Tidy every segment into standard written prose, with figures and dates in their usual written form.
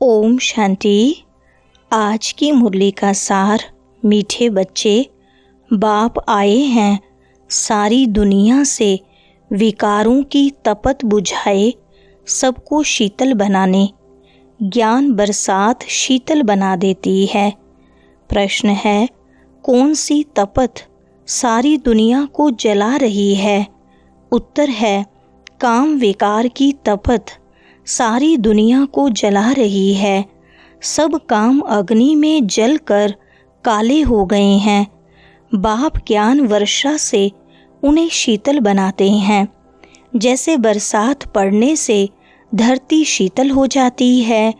ओम शांति। आज की मुरली का सार। मीठे बच्चे, बाप आए हैं सारी दुनिया से विकारों की तपत बुझाए, सबको शीतल बनाने। ज्ञान बरसात शीतल बना देती है। प्रश्न है, कौन सी तपत सारी दुनिया को जला रही है? उत्तर है, काम विकार की तपत सारी दुनिया को जला रही है। सब काम अग्नि में जलकर काले हो गए हैं। बाप ज्ञान वर्षा से उन्हें शीतल बनाते हैं। जैसे बरसात पड़ने से धरती शीतल हो जाती है,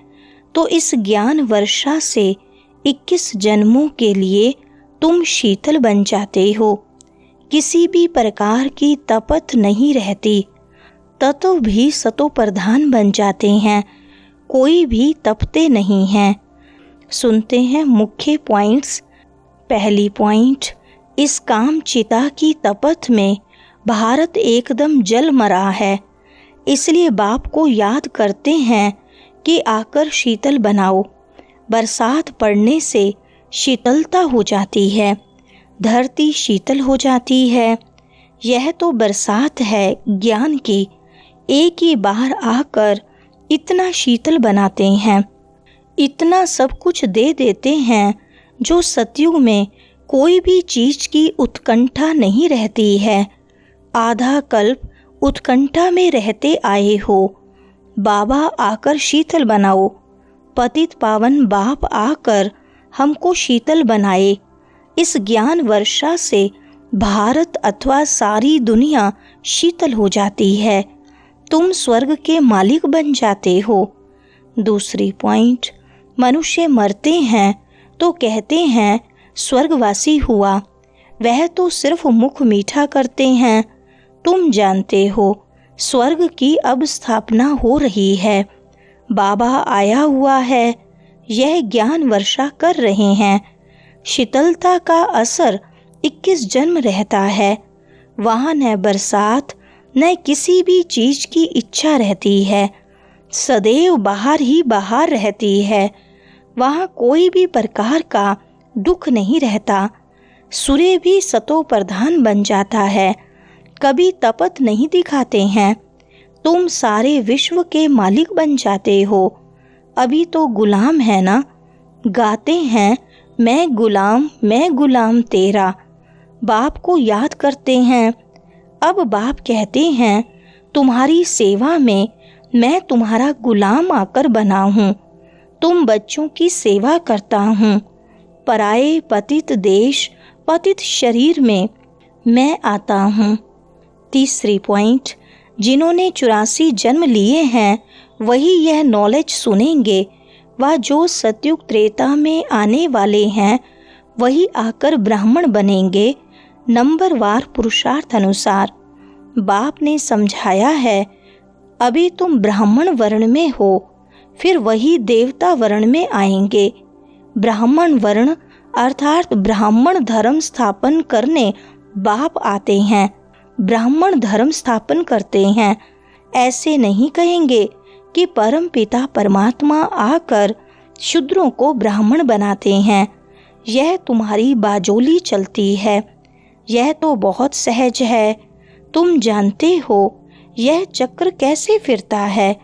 तो इस ज्ञान वर्षा से 21 जन्मों के लिए तुम शीतल बन जाते हो। किसी भी प्रकार की तपत नहीं रहती। तत्व भी सतो प्रधान बन जाते हैं, कोई भी तपते नहीं हैं। सुनते हैं मुख्य पॉइंट्स। पहली पॉइंट, इस काम चिता की तपत में भारत एकदम जल मरा है। इसलिए बाप को याद करते हैं कि आकर शीतल बनाओ। बरसात पड़ने से शीतलता हो जाती है, धरती शीतल हो जाती है। यह तो बरसात है ज्ञान की। एक ही बार आकर इतना शीतल बनाते हैं, इतना सब कुछ दे देते हैं जो सतयुग में कोई भी चीज की उत्कंठा नहीं रहती है। आधा कल्प उत्कंठा में रहते आए हो। बाबा आकर शीतल बनाओ। पतित पावन बाप आकर हमको शीतल बनाए। इस ज्ञान वर्षा से भारत अथवा सारी दुनिया शीतल हो जाती है। तुम स्वर्ग के मालिक बन जाते हो। दूसरी पॉइंट, मनुष्य मरते हैं तो कहते हैं स्वर्गवासी हुआ। वह तो सिर्फ मुख मीठा करते हैं। तुम जानते हो स्वर्ग की अब स्थापना हो रही है। बाबा आया हुआ है, यह ज्ञान वर्षा कर रहे हैं। शीतलता का असर 21 जन्म रहता है। वहाँ न बरसात न किसी भी चीज की इच्छा रहती है। सदैव बाहर ही बाहर रहती है। वहाँ कोई भी प्रकार का दुख नहीं रहता। सूर्य भी सतो प्रधान बन जाता है, कभी तपत नहीं दिखाते हैं। तुम सारे विश्व के मालिक बन जाते हो। अभी तो गुलाम है ना। गाते हैं मैं गुलाम तेरा। बाप को याद करते हैं। अब बाप कहते हैं तुम्हारी सेवा में मैं तुम्हारा गुलाम आकर बना हूँ। तुम बच्चों की सेवा करता हूँ। पराये पतित देश पतित शरीर में मैं आता हूँ। तीसरी पॉइंट, जिन्होंने 84 जन्म लिए हैं वही यह नॉलेज सुनेंगे। वह जो सतयुग त्रेता में आने वाले हैं वही आकर ब्राह्मण बनेंगे, नंबरवार पुरुषार्थ अनुसार। बाप ने समझाया है, अभी तुम ब्राह्मण वर्ण में हो, फिर वही देवता वर्ण में आएंगे। ब्राह्मण वर्ण अर्थात ब्राह्मण धर्म स्थापन करने बाप आते हैं, ब्राह्मण धर्म स्थापन करते हैं। ऐसे नहीं कहेंगे कि परम पिता परमात्मा आकर शूद्रों को ब्राह्मण बनाते हैं। यह तुम्हारी बाजोली चलती है। यह तो बहुत सहज है। तुम जानते हो यह चक्र कैसे फिरता है।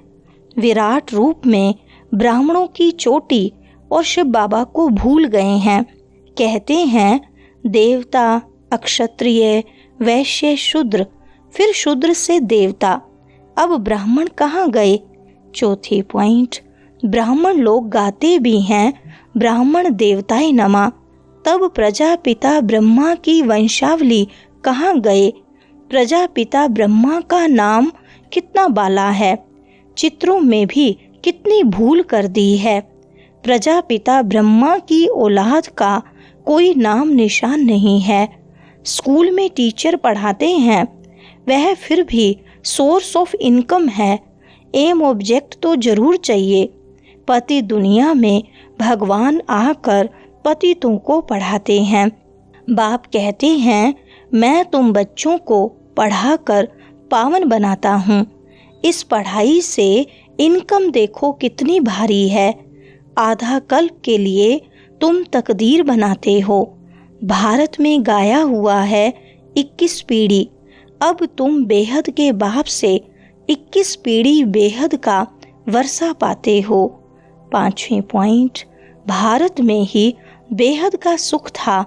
विराट रूप में ब्राह्मणों की चोटी और शिव बाबा को भूल गए हैं। कहते हैं देवता, अक्षत्रिय, वैश्य, शूद्र, फिर शूद्र से देवता। अब ब्राह्मण कहाँ गए? चौथी पॉइंट, ब्राह्मण लोग गाते भी हैं ब्राह्मण देवताय नमः। तब प्रजापिता ब्रह्मा की वंशावली कहाँ गए? प्रजापिता ब्रह्मा का नाम कितना बाला है। चित्रों में भी कितनी भूल कर दी है। प्रजापिता ब्रह्मा की औलाद का कोई नाम निशान नहीं है। स्कूल में टीचर पढ़ाते हैं, वह फिर भी सोर्स ऑफ इनकम है। एम ऑब्जेक्ट तो जरूर चाहिए। पति दुनिया में भगवान आकर पतितों को पढ़ाते हैं। बाप कहते हैं मैं तुम बच्चों को पढ़ाकर पावन बनाता हूँ। इस पढ़ाई से इनकम देखो कितनी भारी है। आधा कल्प के लिए तुम तकदीर बनाते हो। भारत में गाया हुआ है 21 पीढ़ी, अब तुम बेहद के बाप से 21 पीढ़ी बेहद का वर्षा पाते हो। 5वें पॉइंट, भारत में ही बेहद का सुख था।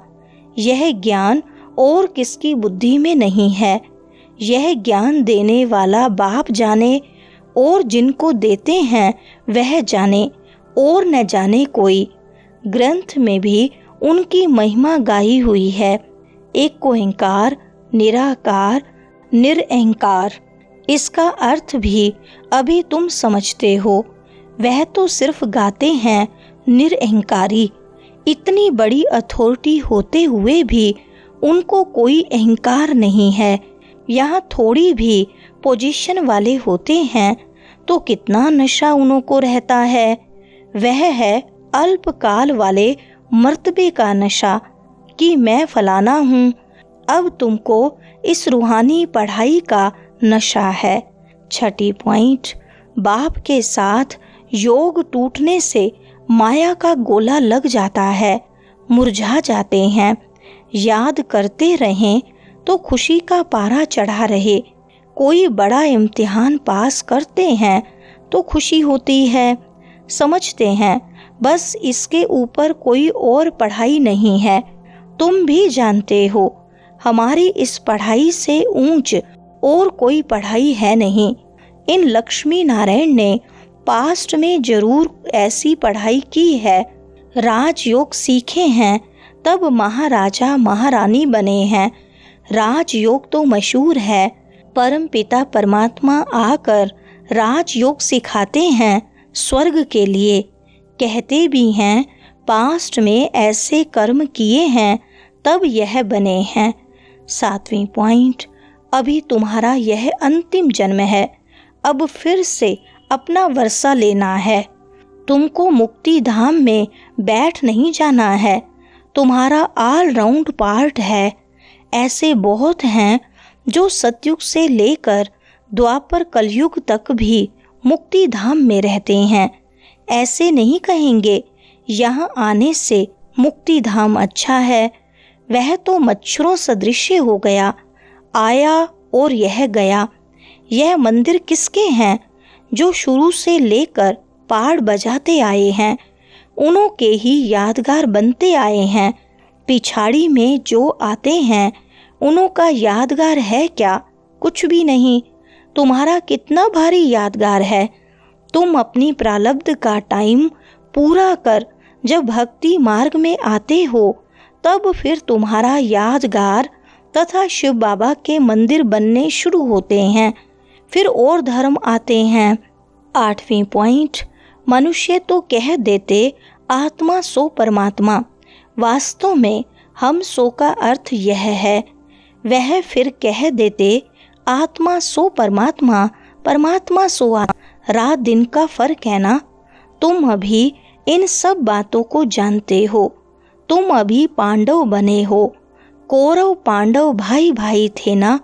यह ज्ञान और किसकी बुद्धि में नहीं है। यह ज्ञान देने वाला बाप जाने और जिनको देते हैं वह जाने और न जाने कोई। ग्रंथ में भी उनकी महिमा गाई हुई है। एक ओंकार, निराकार, निरअहंकार। इसका अर्थ भी अभी तुम समझते हो। वह तो सिर्फ गाते हैं निरअहंकारी। इतनी बड़ी अथॉरिटी होते हुए भी उनको कोई अहंकार नहीं है। यहाँ थोड़ी भी पोजीशन वाले होते हैं तो कितना नशा उनको रहता है। वह है अल्पकाल वाले मर्तबे का नशा कि मैं फलाना हूँ। अब तुमको इस रूहानी पढ़ाई का नशा है। 6ठी पॉइंट, बाप के साथ योग टूटने से माया का गोला लग जाता है, मुरझा जाते हैं। याद करते रहें तो खुशी का पारा चढ़ा रहे। कोई बड़ा इम्तिहान पास करते हैं तो खुशी होती है। समझते हैं बस इसके ऊपर कोई और पढ़ाई नहीं है। तुम भी जानते हो हमारी इस पढ़ाई से ऊंच और कोई पढ़ाई है नहीं। इन लक्ष्मी नारायण ने पास्ट में जरूर ऐसी पढ़ाई की है, राजयोग सीखे हैं, तब महाराजा महारानी बने हैं। राजयोग तो मशहूर है। परम पिता परमात्मा आकर राजयोग सिखाते हैं स्वर्ग के लिए। कहते भी हैं पास्ट में ऐसे कर्म किए हैं तब यह बने हैं। 7वीं पॉइंट, अभी तुम्हारा यह अंतिम जन्म है। अब फिर से अपना वर्षा लेना है। तुमको मुक्ति धाम में बैठ नहीं जाना है। तुम्हारा ऑल राउंड पार्ट है। ऐसे बहुत हैं जो सतयुग से लेकर द्वापर कलयुग तक भी मुक्ति धाम में रहते हैं। ऐसे नहीं कहेंगे यहाँ आने से मुक्ति धाम अच्छा है। वह तो मच्छरों सदृश हो गया, आया और यह गया। यह मंदिर किसके हैं? जो शुरू से लेकर पहाड़ बजाते आए हैं, उन्हों के ही यादगार बनते आए हैं। पिछाड़ी में जो आते हैं उन्हों का यादगार है क्या? कुछ भी नहीं। तुम्हारा कितना भारी यादगार है। तुम अपनी प्रारब्ध का टाइम पूरा कर जब भक्ति मार्ग में आते हो तब फिर तुम्हारा यादगार तथा शिव बाबा के मंदिर बनने शुरू होते हैं। फिर और धर्म आते हैं। 8वीं पॉइंट, मनुष्य तो कह देते आत्मा सो परमात्मा। वास्तव में हम सो का अर्थ यह है। वह फिर कह देते आत्मा सो परमात्मा, परमात्मा सो रात दिन का फर्क है ना। तुम अभी इन सब बातों को जानते हो। तुम अभी पांडव बने हो। कौरव पांडव भाई भाई थे ना।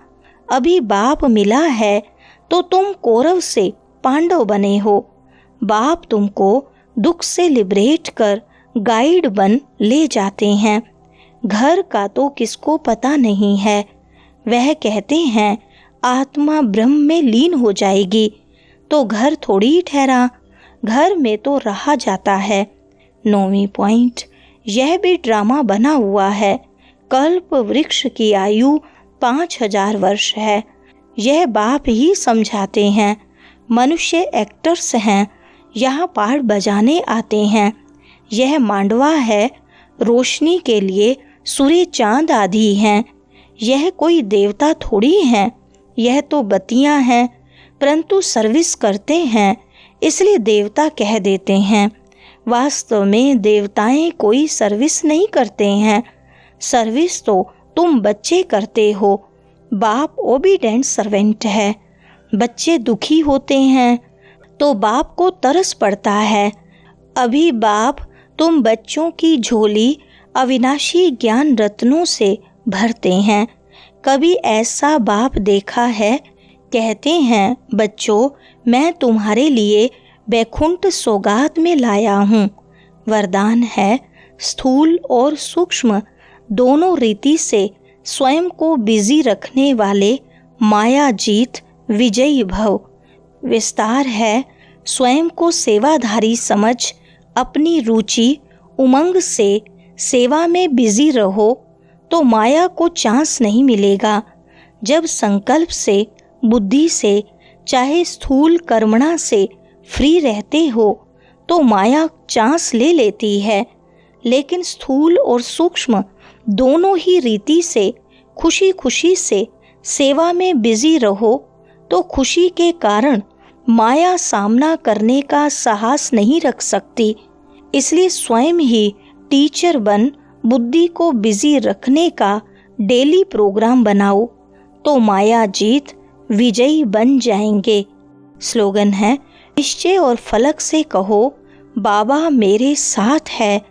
अभी बाप मिला है तो तुम कौरव से पांडव बने हो। बाप तुमको दुख से लिबरेट कर गाइड बन ले जाते हैं। घर का तो किसको पता नहीं है। वह कहते हैं आत्मा ब्रह्म में लीन हो जाएगी, तो घर थोड़ी ठहरा, घर में तो रहा जाता है। 9वीं पॉइंट, यह भी ड्रामा बना हुआ है। कल्प वृक्ष की आयु 5000 वर्ष है। यह बाप ही समझाते हैं। मनुष्य एक्टर्स हैं, यहाँ पाठ बजाने आते हैं। यह मांडवा है, रोशनी के लिए सूर्य चांद आदि हैं। यह कोई देवता थोड़ी हैं, यह तो बत्तियां हैं, परंतु सर्विस करते हैं इसलिए देवता कह देते हैं। वास्तव में देवताएं कोई सर्विस नहीं करते हैं। सर्विस तो तुम बच्चे करते हो। बाप ओबीडेंट सर्वेंट है। बच्चे दुखी होते हैं तो बाप को तरस पड़ता है। अभी बाप तुम बच्चों की झोली अविनाशी ज्ञान रत्नों से भरते हैं। कभी ऐसा बाप देखा है? कहते हैं बच्चों, मैं तुम्हारे लिए बैकुंठ सौगात में लाया हूँ। वरदान है, स्थूल और सूक्ष्म दोनों रीति से स्वयं को बिजी रखने वाले माया जीत विजयी भव। विस्तार है, स्वयं को सेवाधारी समझ अपनी रुचि उमंग से सेवा में बिजी रहो तो माया को चांस नहीं मिलेगा। जब संकल्प से, बुद्धि से, चाहे स्थूल कर्मणा से फ्री रहते हो तो माया चांस ले लेती है। लेकिन स्थूल और सूक्ष्म दोनों ही रीति से खुशी खुशी से सेवा में बिजी रहो तो खुशी के कारण माया सामना करने का साहस नहीं रख सकती। इसलिए स्वयं ही टीचर बन बुद्धि को बिजी रखने का डेली प्रोग्राम बनाओ तो माया जीत विजयी बन जाएंगे। स्लोगन है, निश्चय और फलक से कहो बाबा मेरे साथ है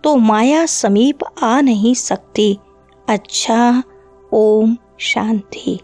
तो माया समीप आ नहीं सकती। अच्छा, ओम शांति।